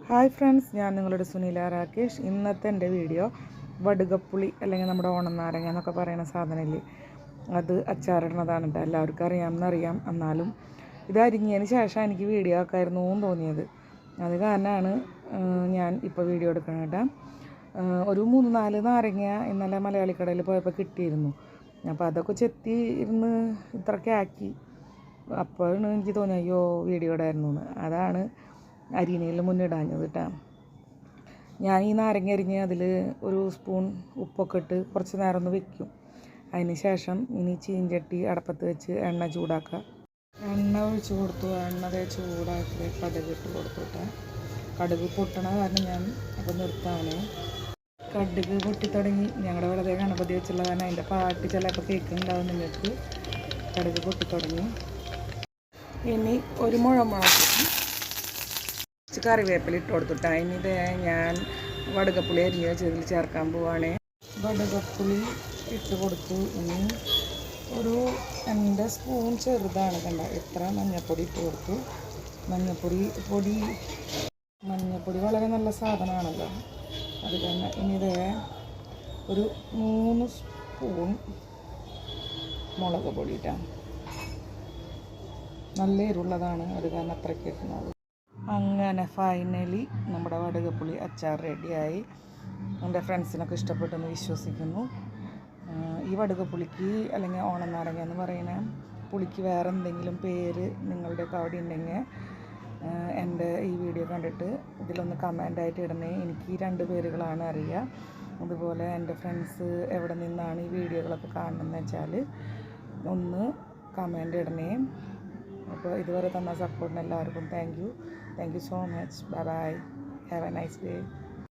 Hi friends, ഞാൻ നിങ്ങളുടെ സുനില രാകേഷ്. ഇന്നത്തെ എൻ്റെ വീഡിയോ വടുകപ്പുളി അല്ലെങ്കിൽ നമ്മുടെ ഓണനാരങ്ങ എന്നൊക്കെ പറയുന്ന സാധനമില്ലേ, അത് അച്ചാറിടുന്നതാണ് കേട്ടോ. എല്ലാവർക്കും അറിയാം. എന്നാലും ഇത് അരിഞ്ഞതിന് ശേഷം എനിക്ക് വീഡിയോ ആക്കായിരുന്നു എന്ന് തോന്നിയത്. അത് കാരണമാണ് ഞാൻ ഇപ്പോൾ വീഡിയോ എടുക്കുന്നത് കേട്ടോ. ഒരു 3-4 നാരങ്ങ ഇന്നലെ മലയാളിക്കടയിൽ പോയപ്പോൾ കിട്ടിയിരുന്നു. അപ്പോൾ അതൊക്കെ ചെത്തി ഇരുന്ന് ഇത്രയൊക്കെ ആക്കി. അപ്പോഴാണ് എനിക്ക് തോന്നി അയ്യോ വീഡിയോ ഇടായിരുന്നു എന്ന്. അതാണ് അരിനയിൽ മുന്നിടാഞ്ഞത് കേട്ടോ. ഞാൻ ഈ നാരങ്ങ അരിഞ്ഞ് അതിൽ ഒരു സ്പൂൺ ഉപ്പൊക്കെ ഇട്ട് കുറച്ച് നേരം ഒന്ന് വെക്കും. അതിന് ശേഷം ഇനി ചീഞ്ചട്ടി അടപ്പത്ത് വെച്ച് എണ്ണ ചൂടാക്കുക. എണ്ണ ഒഴിച്ച് കൊടുത്തു. എണ്ണ ചൂടാക്കി കടുക് ഇട്ട് കൊടുത്തു കേട്ടോ. കടുക് പൊട്ടണ കാരണം ഞാൻ അപ്പോൾ നിർത്താനേ. കടുക് പൊട്ടിത്തുടങ്ങി. ഞങ്ങളുടെ വെറുതെ ഗണപതി വെച്ചുള്ള കാരണം അതിൻ്റെ പാട്ട് ചിലപ്പോൾ കേൾക്കുന്നുണ്ടാവും നിങ്ങൾക്ക്. കടുക് പൊട്ടിത്തുടങ്ങി. ഇനി ഒരു മുളക് കറിവേപ്പില ഇട്ട് കൊടുത്തിട്ട് അതിനിത് ഞാൻ വടുകപ്പുളി അരിഞ്ഞ് വെച്ചതിൽ ചേർക്കാൻ പോവുകയാണ്. വടുകപ്പുളി ഇട്ട് കൊടുത്തു. ഇനി ഒരു എൻ്റെ സ്പൂൺ ചെറുതാണ് കണ്ട ഇത്ര മഞ്ഞൾപ്പൊടി ഇട്ട് കൊടുത്തു. മഞ്ഞൾപ്പൊടി വളരെ നല്ല സാധനമാണല്ലോ, അത് തന്നെ. ഇനി ഇത് ഒരു 3 സ്പൂൺ മുളക് പൊടി ഇട്ടാണ്. നല്ല എരിവുള്ളതാണ്, അത് കാരണം അത്രയ്ക്ക് ഇട്ടുന്നത്. അങ്ങനെ ഫൈനലി നമ്മുടെ വടുകപ്പുളി അച്ചാർ റെഡിയായി. എൻ്റെ ഫ്രണ്ട്സിനൊക്കെ ഇഷ്ടപ്പെട്ടെന്ന് വിശ്വസിക്കുന്നു. ഈ വടുകപ്പുളിക്ക് അല്ലെങ്കിൽ ഓണനാരങ്ങ എന്ന് പറയുന്ന പുളിക്ക് വേറെ എന്തെങ്കിലും പേര് നിങ്ങളുടെയൊക്കെ അവിടെ ഉണ്ടെങ്കിൽ എൻ്റെ ഈ വീഡിയോ കണ്ടിട്ട് ഇതിലൊന്ന് കമൻ്റായിട്ട് ഇടണേ. എനിക്ക് ഈ 2 പേരുകളാണ് അറിയുക. അതുപോലെ എൻ്റെ ഫ്രണ്ട്സ് എവിടെ നിന്നാണ് ഈ വീഡിയോകളൊക്കെ കാണണമെന്ന് വെച്ചാൽ ഒന്ന് കമൻ്റ് ഇടണേ. അപ്പോൾ ഇതുവരെ തന്ന സപ്പോർട്ടിന് എല്ലാവർക്കും thank you so much. Bye. Have a nice day.